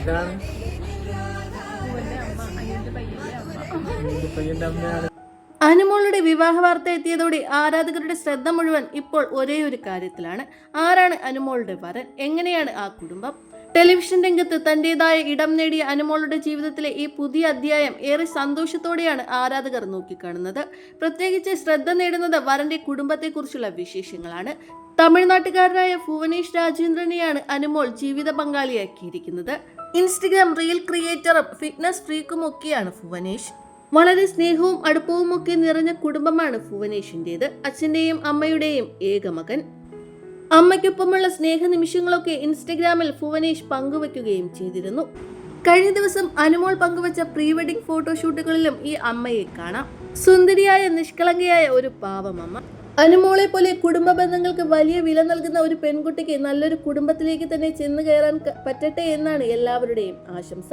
ഇതാണ് പയ്യന്റെ അമ്മയാണ്. അനുമോളുടെ വിവാഹ വാർത്ത എത്തിയതോടെ ആരാധകരുടെ ശ്രദ്ധ മുഴുവൻ ഇപ്പോൾ ഒരേ ഒരു കാര്യത്തിലാണ്. ആരാണ് അനുമോളുടെ വരൻ? എങ്ങനെയാണ് ആ കുടുംബം? ടെലിവിഷൻ രംഗത്ത് തന്റേതായ ഇടം നേടിയ അനുമോളുടെ ജീവിതത്തിലെ ഈ പുതിയ അധ്യായം ഏറെ സന്തോഷത്തോടെയാണ് ആരാധകർ നോക്കിക്കാണുന്നത്. പ്രത്യേകിച്ച് ശ്രദ്ധ നേടുന്നത് വരന്റെ കുടുംബത്തെക്കുറിച്ചുള്ള വിശേഷങ്ങളാണ്. തമിഴ്നാട്ടുകാരനായ ഭുവനേഷ് രാജേന്ദ്രനെയാണ് അനുമോൾ ജീവിത പങ്കാളിയാക്കിയിരിക്കുന്നത്. ഇൻസ്റ്റഗ്രാം റീൽ ക്രിയേറ്ററും ഫിറ്റ്നസ് ഫ്രീക്കും ഒക്കെയാണ് ഭുവനേഷ്. വളരെ സ്നേഹവും അടുപ്പവും ഒക്കെ നിറഞ്ഞ കുടുംബമാണ് ഭുവനേഷിൻ്റെത്. അച്ഛൻ്റെയും അമ്മയുടെയും ഏക മകൻ. അമ്മയ്ക്കൊപ്പമുള്ള സ്നേഹ നിമിഷങ്ങളൊക്കെ ഇൻസ്റ്റഗ്രാമിൽ ഭുവനേഷ് പങ്കുവയ്ക്കുകയും ചെയ്തിരുന്നു. കഴിഞ്ഞ ദിവസം അനുമോൾ പങ്കുവച്ച പ്രീ വെഡിംഗ് ഫോട്ടോഷൂട്ടുകളിലും ഈ അമ്മയെ കാണാം. സുന്ദരിയായ നിഷ്കളങ്കയായ ഒരു പാവമമ്മ. അനുമോളെ പോലെ കുടുംബ ബന്ധങ്ങൾക്ക് വലിയ വില നൽകുന്ന ഒരു പെൺകുട്ടിക്ക് നല്ലൊരു കുടുംബത്തിലേക്ക് തന്നെ ചെന്ന് കയറാൻ പറ്റട്ടെ എന്നാണ് എല്ലാവരുടെയും ആശംസ.